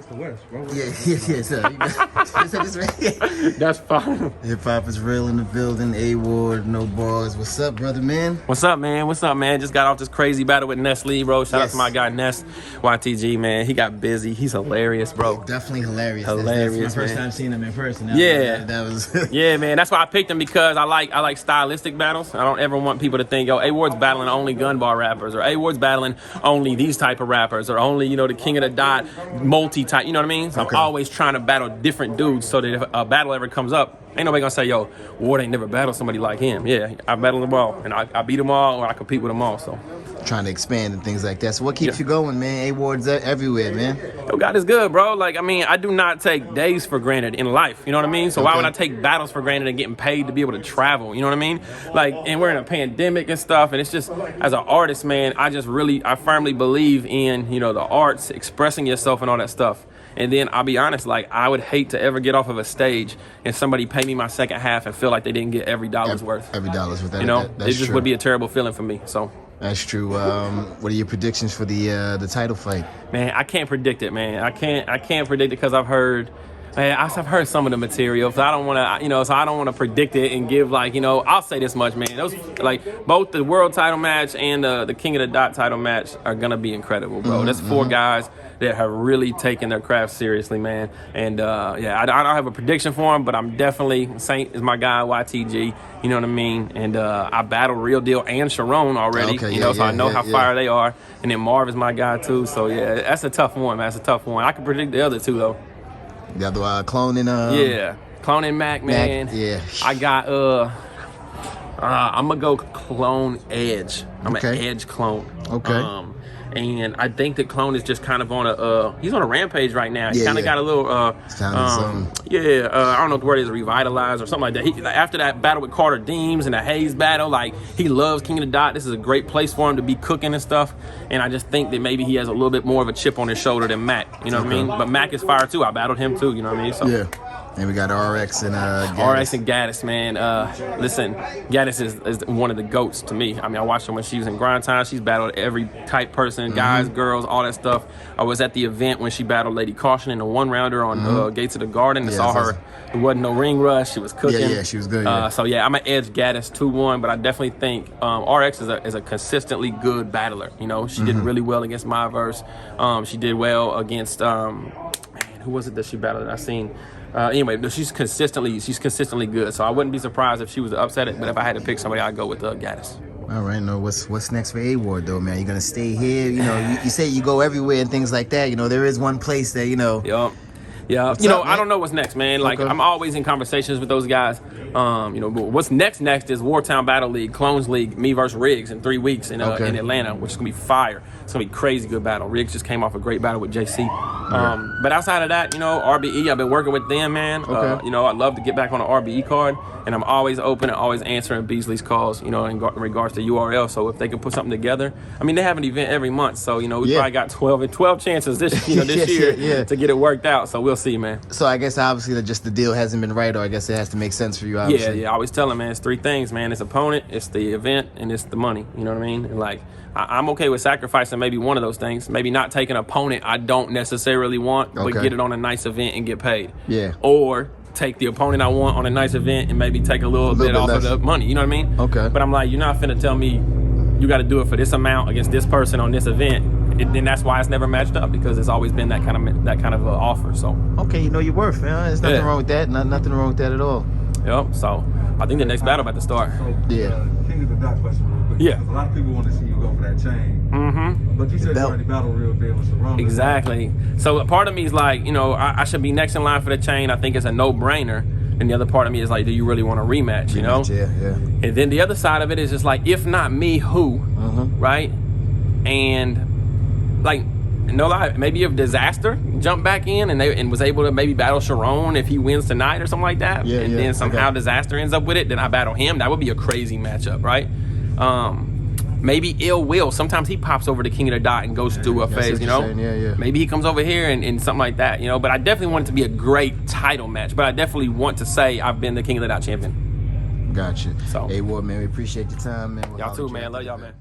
It's the West, bro. That's fine. Hip hop is real in the building. A-Ward, no bars. What's up, brother, man? What's up, man? What's up, man? Just got off this crazy battle with Ness Lee, bro. Shout out to my guy, Ness. YTG, man. He got busy. He's hilarious, bro. Definitely hilarious. Hilarious, That's my first man. time seeing him in person. That was Yeah, man. That's why I picked him, because I like stylistic battles. I don't ever want people to think, yo, A-Ward's battling only gun bar rappers, or A-Ward's battling only these type of rappers, or only, you know, the King of the Dot multi-type. You know what I mean? So I'm always trying to battle different dudes so that if a battle ever comes up, ain't nobody gonna say, yo, Ward ain't never battled somebody like him. Yeah, I battle them all, and I beat them all, or I compete with them all, so. trying to expand and things like that. So what keeps you going, man? A-Ward's everywhere, man. Yo, God is good, bro. Like, I mean, I do not take days for granted in life. You know what I mean? So why would I take battles for granted and getting paid to be able to travel? You know what I mean? Like, and we're in a pandemic and stuff, and it's just, as an artist, man, I firmly believe in, you know, the arts, expressing yourself and all that stuff. And then I'll be honest, like, I would hate to ever get off of a stage and somebody pay me my second half and feel like they didn't get every dollar's worth. Every dollar's worth. You know, it just would be a terrible feeling for me. So. That's true. What are your predictions for the title fight? Man, I can't predict it, man. I can't predict it because I've heard some of the material. So I don't want to, you know, predict it and give, like, you know, I'll say this much, man. Those, like, both the world title match and the King of the Dot title match are gonna be incredible, bro. That's four guys that have really taken their craft seriously, man. And yeah, I don't have a prediction for them, but I'm definitely, Saint is my guy, YTG. You know what I mean? And I battled Real Deal and Sharon already, so I know how fire they are. And then Marv is my guy too. So yeah, that's a tough one, man. That's a tough one. I can predict the other two though. The other cloning. Cloning Mac, man. Yeah. I got I'm gonna go clone Edge. I'm an Edge clone. Okay. And I think that Clone is just kind of on he's on a rampage right now. He kind of got a little, I don't know what the word is, revitalized or something like that. After that battle with Carter Deems and the Hayes battle, like, he loves King of the Dot. This is a great place for him to be cooking and stuff. And I just think that maybe he has a little bit more of a chip on his shoulder than Mac. You know what I mean? But Mac is fire too. I battled him too. You know what I mean? So. Yeah. And we got RX and Gaddis. RX and Gaddis, man. Listen, Gaddis is one of the GOATs to me. I mean, I watched her when she was in Grind Time. She's battled every type person, guys, girls, all that stuff. I was at the event when she battled Lady Caution in the one-rounder on Gates of the Garden and saw her. There wasn't no ring rush. She was cooking. Yeah, she was good. So, yeah, I'm going to edge Gaddis 2-1, but I definitely think RX is a consistently good battler. You know, she did really well against my verse. She did well against, man, who was it that she battled that I seen? Anyway, she's consistently good. So I wouldn't be surprised if she was upset. But if I had to pick somebody, I'd go with Gaddis. All right, no. What's next for A-Ward though, man? You gonna stay here? You know, you say you go everywhere and things like that. You know, there is one place that Yeah, I don't know what's next, man. Like, I'm always in conversations with those guys. You know, what's next is Wartown Battle League, Clones League, me versus Riggs in 3 weeks in Atlanta, which is gonna be fire. It's gonna be crazy good battle. Riggs just came off a great battle with JC. But outside of that, you know, RBE, I've been working with them, man. You know, I'd love to get back on an RBE card, and I'm always open and always answering Beasley's calls, you know, in regards to URL. So if they can put something together, I mean, they have an event every month, so, you know, we probably got 12 chances this year to get it worked out. So we'll see, man. So I guess obviously just the deal hasn't been right, or I guess it has to make sense for you, obviously. Yeah, I always tell them, man, it's 3 things, man. It's opponent, it's the event, and it's the money. You know what I mean? And, like, I'm okay with sacrificing maybe one of those things. Maybe not take an opponent I don't necessarily want, but get it on a nice event and get paid. Yeah. Or take the opponent I want on a nice event and maybe take a little bit off of the money. You know what I mean? Okay. But I'm like, you're not finna tell me you got to do it for this amount against this person on this event. Then that's why it's never matched up, because it's always been that kind of offer. So. Okay, you know your worth, man. There's nothing wrong with that. Nothing wrong with that at all. Yep. So I think the next battle about to start. King of the Dot question real quick. Yeah. A lot of people want to see you go for that chain. But you said you already battled Real Deal with Sharon. Exactly. So a part of me is like, you know, I should be next in line for the chain. I think it's a no-brainer. And the other part of me is like, do you really want a rematch, you know? Yeah. And then the other side of it is just like, if not me, who? Right? And, like, no lie, maybe if Disaster jumped back in and was able to maybe battle Sharon if he wins tonight or something like that, then somehow Disaster ends up with it, then I battle him. That would be a crazy matchup, right? Maybe Ill Will. Sometimes he pops over to King of the Dot and goes through a phase, you know? Maybe he comes over here and something like that, you know? But I definitely want it to be a great title match. But I definitely want to say I've been the King of the Dot champion. Gotcha. So, A-Ward, man, we appreciate your time, man. Y'all too, man. Love y'all, man.